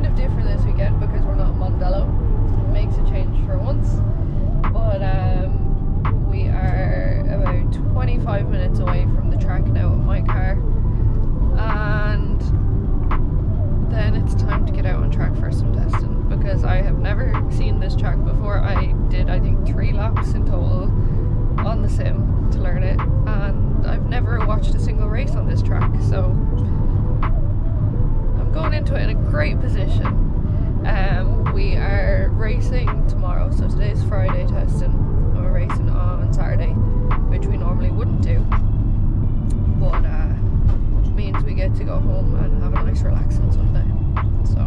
kind of different this weekend because we're not in Mondello. Makes a change for once. But we are about 25 minutes away from the track now with my car. And then it's time to get out on track for some testing because I have never seen this track before. I did, I think, 3 laps in total on the sim to learn it, and I've never watched a single race on this track, so I'm going into it in a great position. We are racing tomorrow, so today's Friday testing, and we're racing on Saturday, which we normally wouldn't do, but means we get to go home and have a nice relaxing Sunday. So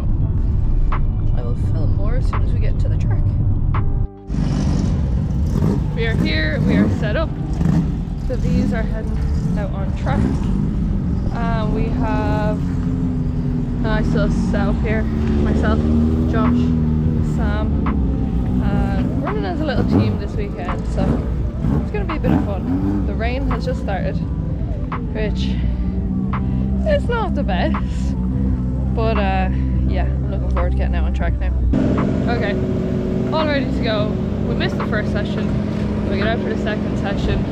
I will film more as soon as we get to the track. We are here, we are set up. The V's are heading out on track. We have a nice little setup here. Myself, Josh, Sam, and we're running as a little team this weekend, so it's going to be a bit of fun. The rain has just started, which is not the best, but yeah, I'm looking forward to getting out on track now. Okay, all ready to go. We missed the first session, we get out for the second session,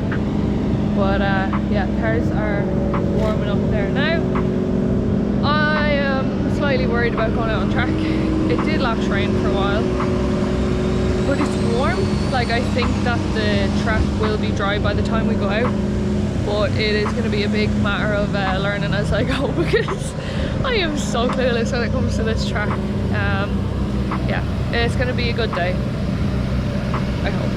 but yeah, cars are warming up there now. I am slightly worried about going out on track. It did lash rain for a while, but it's warm. Like, I think that the track will be dry by the time we go out, but it is going to be a big matter of learning as I go because I am so clueless when it comes to this track. Yeah, it's going to be a good day, I hope.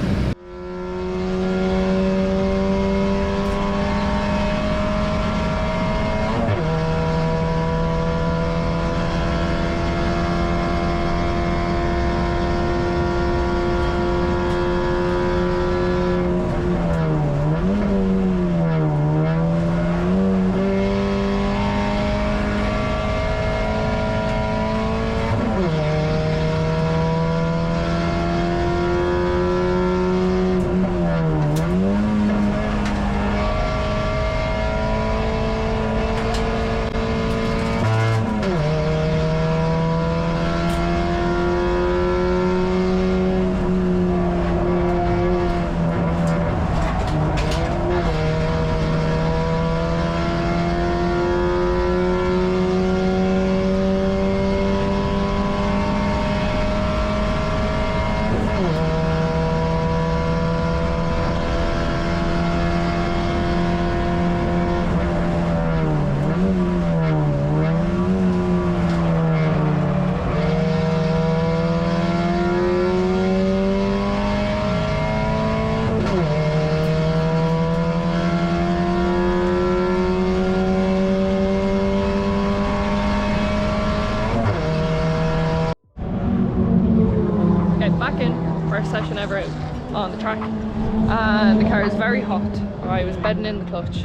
First session ever out on the track, and the car is very hot. I was bedding in the clutch,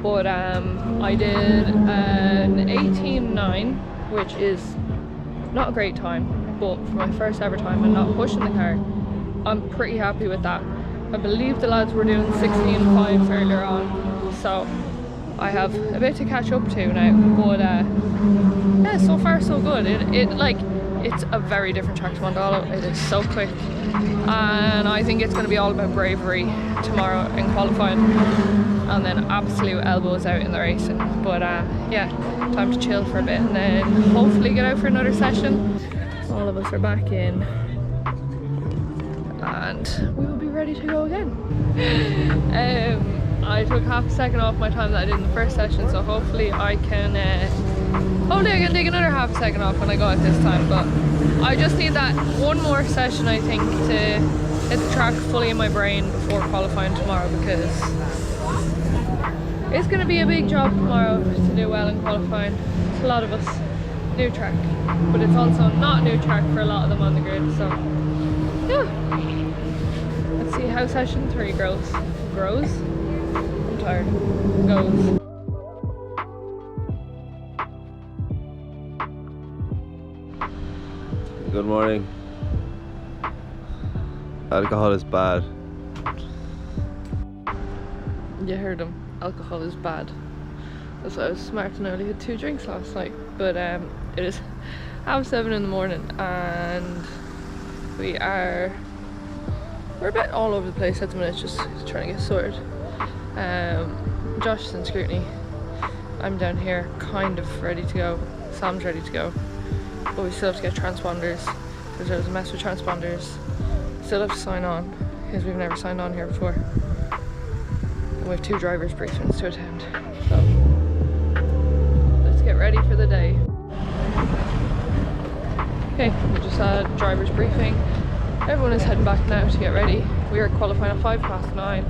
but I did an 18.9, which is not a great time, but for my first ever time and not pushing the car, I'm pretty happy with that. I believe the lads were doing 16.5 earlier on, so I have a bit to catch up to now, but yeah, so far so good. It's a very different track to Mondello. It is so quick, and I think it's going to be all about bravery tomorrow in qualifying, and then absolute elbows out in the racing. But yeah, time to chill for a bit and then hopefully get out for another session. All of us are back in, and we will be ready to go again. I took half a second off my time that I did in the first session, so hopefully I can take another half a second off when I go out this time, but I just need that one more session, I think, to hit the track fully in my brain before qualifying tomorrow, because it's going to be a big job tomorrow to do well in qualifying. It's a lot of us. New track, but it's also not new track for a lot of them on the grid, so yeah. Let's see how session 3 goes. I'm tired. Goes. Good morning. Alcohol is bad. You heard him. Alcohol is bad. That's why I was smart and I only had 2 drinks last night. But it is 7 in the morning, and we're a bit all over the place at the minute, just trying to get sorted. Josh is in scrutiny. I'm down here kind of ready to go. Sam's ready to go, but we still have to get transponders because there was a mess with transponders. Still have to sign on because we've never signed on here before, and we have 2 drivers' briefings to attend. So let's get ready for the day. Okay, we just had a driver's briefing. Everyone is heading back now to get ready. We are qualifying at 9:05.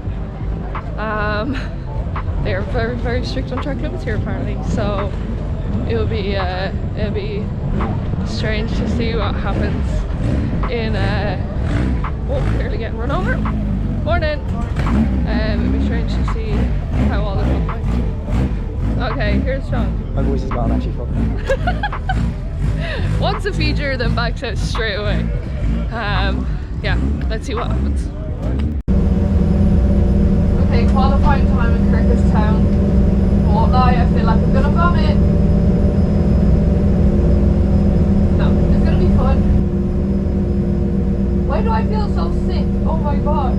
They are very, very strict on track limits here apparently, so it'll be strange to see what happens in clearly getting run over. Morning. It'll be strange to see how all this looks like. Okay, here's Sean. My voice is bad actually, fuck. Once a feature, then backs out straight away. Yeah, let's see what happens. Okay, qualifying time in Kirkistown. Won't lie, I feel like I'm gonna vomit. No, it's gonna be fun. Why do I feel so sick? Oh my god.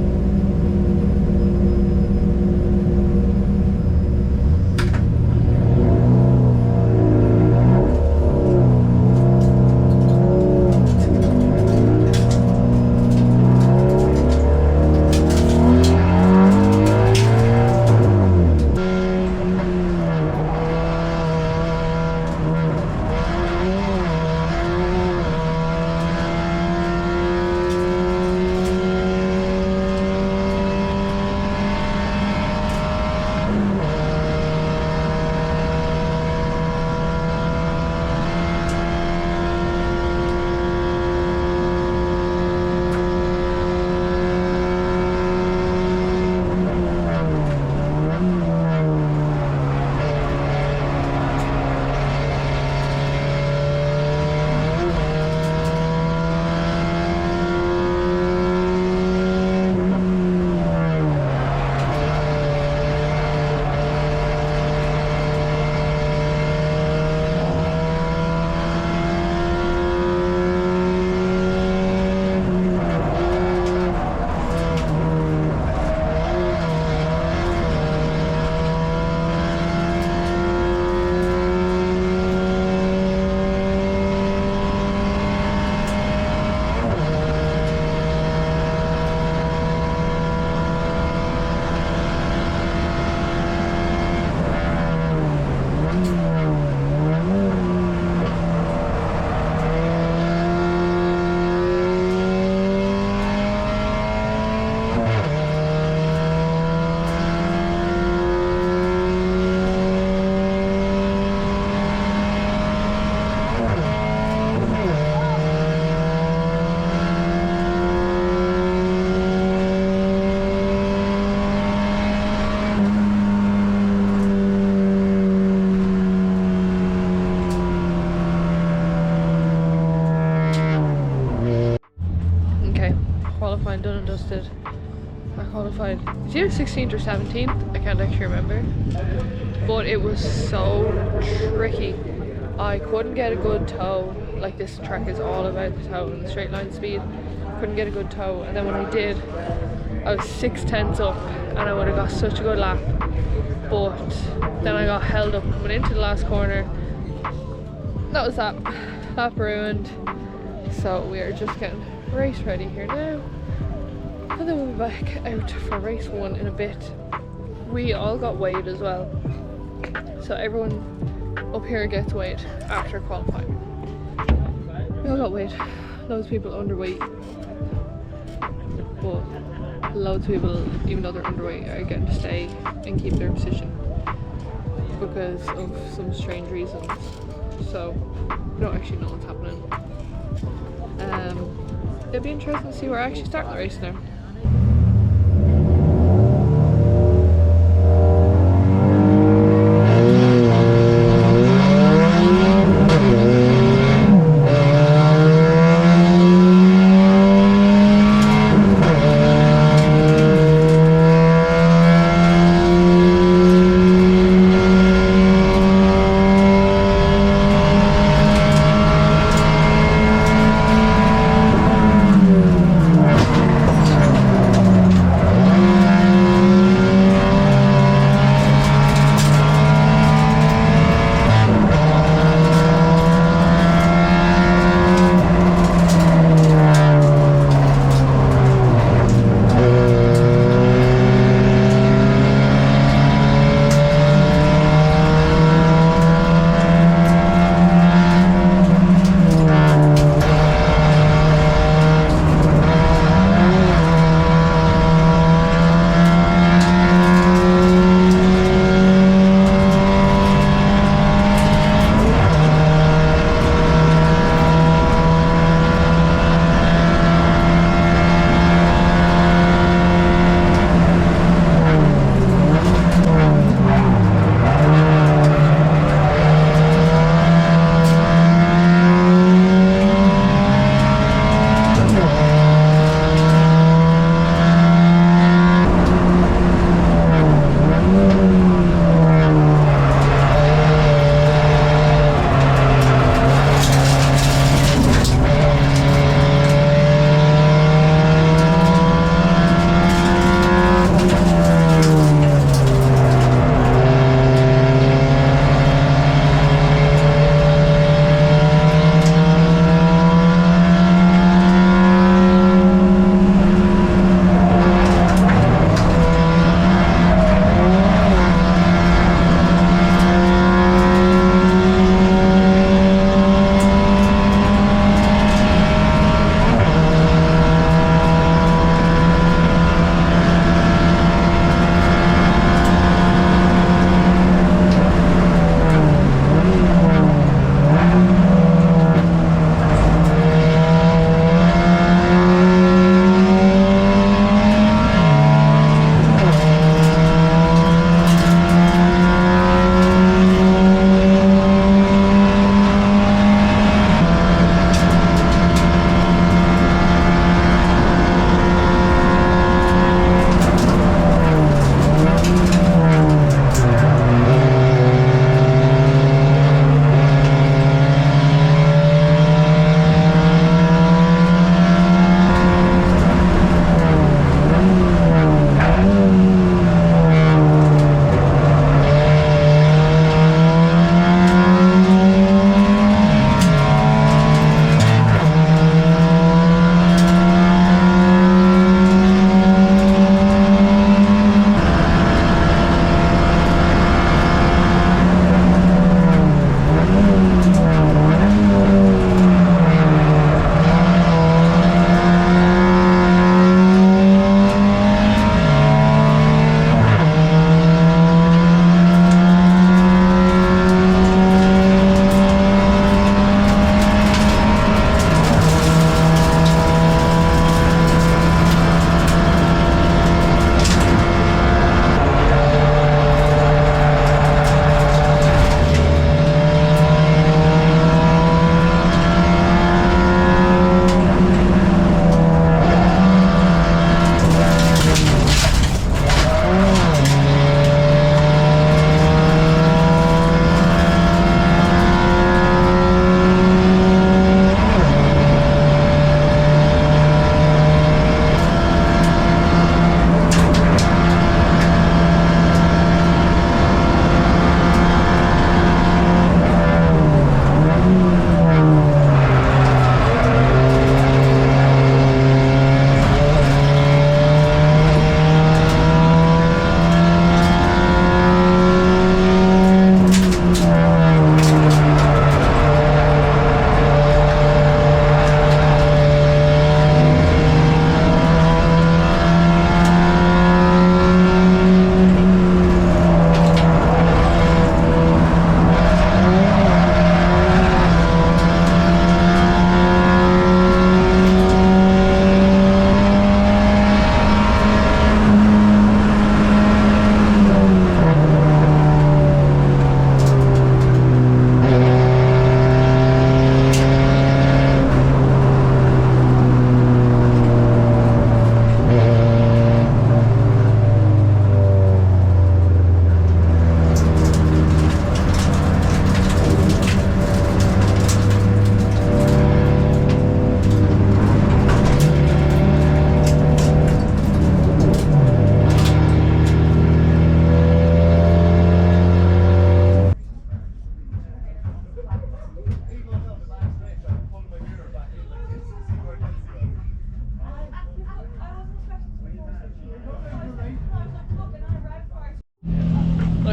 Qualifying done and dusted. I qualified, it's either 16th or 17th, I can't actually remember, but it was so tricky. I couldn't get a good toe. Like, this track is all about the toe and the straight line speed. Couldn't get a good toe, and then when I did, I was 6/10 up and I would have got such a good lap, but then I got held up coming into the last corner. That was that. Lap ruined. So we are just getting race ready here now, and then we'll be back out for race 1 in a bit. We all got weighed as well, so everyone up here gets weighed after qualifying. We all got weighed. Loads of people underweight, but loads of people, even though they're underweight, are getting to stay and keep their position because of some strange reasons. So we don't actually know what's happening. It'll be interesting to see where I actually start the race now.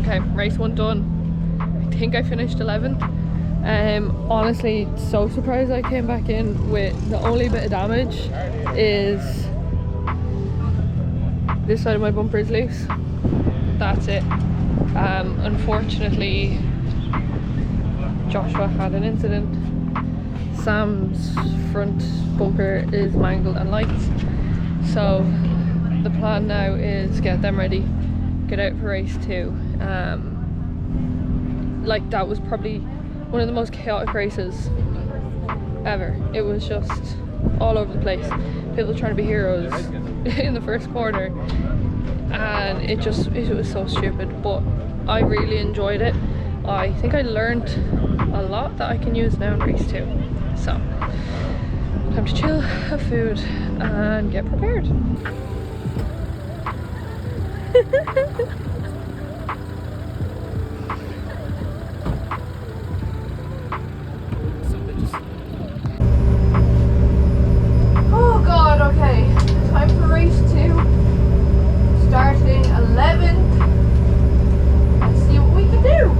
Okay, race 1 done. I think I finished 11th. Honestly, so surprised I came back in with the only bit of damage is this side of my bumper is loose. That's it. Unfortunately, Joshua had an incident. Sam's front bumper is mangled and lights. So the plan now is get them ready, get out for race 2. Like, that was probably one of the most chaotic races ever. It was just all over the place. People trying to be heroes in the first corner, and it was so stupid, but I really enjoyed it. I think I learned a lot that I can use now in race 2. So time to chill, have food, and get prepared. Oh god, okay. Time for race 2. Starting 11th. Let's see what we can do.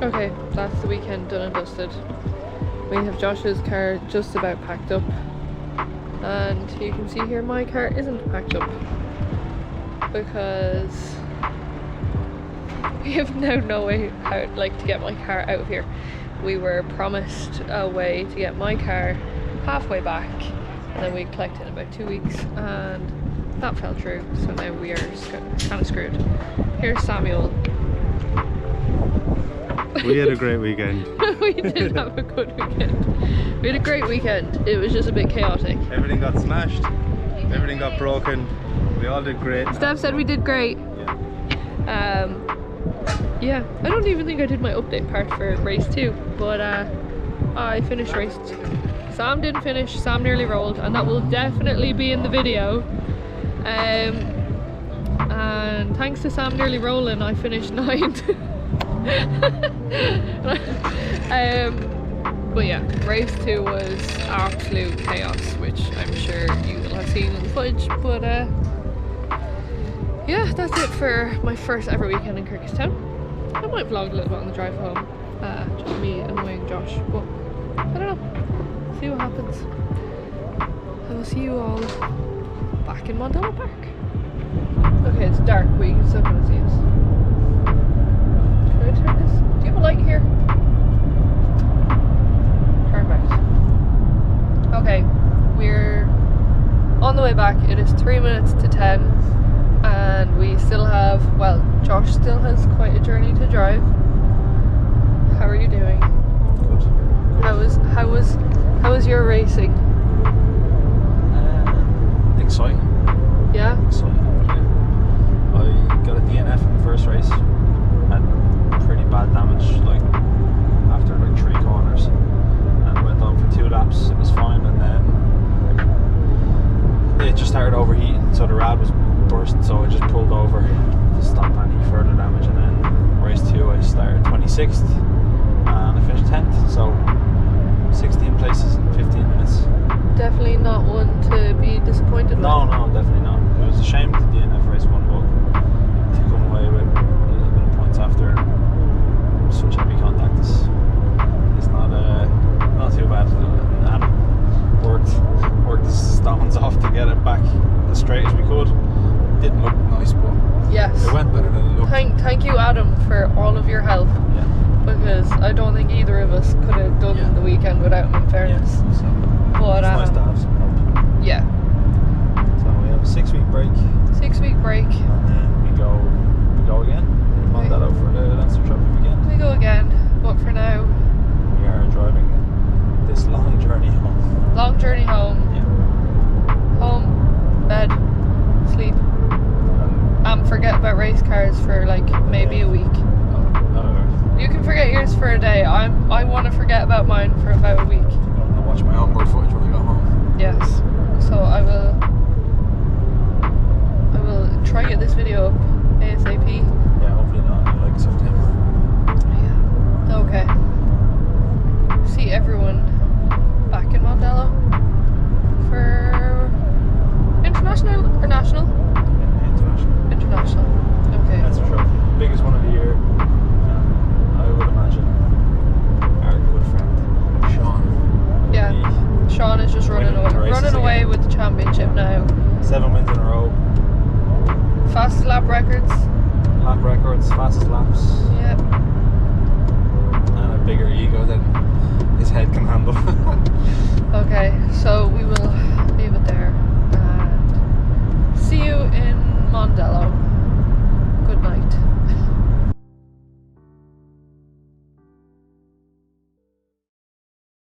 Okay, that's the weekend done and dusted. We have Josh's car just about packed up, and you can see here my car isn't packed up because we have now no way how to get my car out of here. We were promised a way to get my car halfway back, and then we'd collect it in about 2 weeks, and that fell through. So now we are kind of screwed. Here's Samuel. We had a great weekend. We did have a good weekend. We had a great weekend. It was just a bit chaotic. Everything got smashed, everything got broken. We all did great. Steph said we did great. Yeah. Yeah, I don't even think I did my update part for race 2, but I finished race 2. Sam didn't finish, Sam nearly rolled, and that will definitely be in the video. And thanks to Sam nearly rolling, I finished 9th. But yeah, race 2 was absolute chaos, which I'm sure you will have seen in the footage. But yeah, that's it for my first ever weekend in Kirkistown. I might vlog a little bit on the drive home, just me annoying Josh, but I don't know, see what happens. I will see you all back in Mondello Park. Okay, it's dark, but you can still kind of see us. Can I turn this? Do you have a light here? Perfect. Okay, we're on the way back. It is 3 minutes to 10, and we still have, well, Josh still has quite a journey to drive. How are you doing? Good. How was your racing? Exciting. Yeah? Exciting. Yeah. I got a DNF in the first race. Had pretty bad damage, after 3 corners, and went on for 2 laps. It was fine, and then it just started overheating, so the rad was burst, so I just pulled over to stop any further damage. And then race 2 I started 26th and I finished 10th, so 16 places in 15 minutes. Definitely not one to be disappointed with. No, definitely not. It was a shame to DNF race 1, but to come away with a little bit of points after such heavy contact is not too bad. And worked the stones off to get it back as straight as we could. Didn't look nice, but yes, it went better than it looked. Thank you, Adam, for all of your help. Yeah. Because I don't think either of us could have done the weekend without him, in fairness. Yeah, so But it's nice to have some help. yeah. So we have a 6-week break, 6-week break. and then we go again. Want that out for the Leinster Trophy weekend. We go again, but for now, We are driving this long journey home. long journey home. Yeah. Home, bed, sleep, and forget about race cars for maybe a week. You can forget yours for a day. I want to forget about mine for about a week. I'm gonna watch my onboard footage when I go home. Yes. So I will try to get this video up ASAP. Yeah, hopefully not in September. Yeah. Okay. See everyone back in Mondello for international or national? Yeah, international. International. Okay. That's the trophy. Biggest one of the year. I would imagine our good friend Sean. Yeah. Sean is just running away again. with the championship now. 7 wins in a row. Fastest lap records. Lap records, fastest laps. Yep. And a bigger ego than his head can handle. Okay, so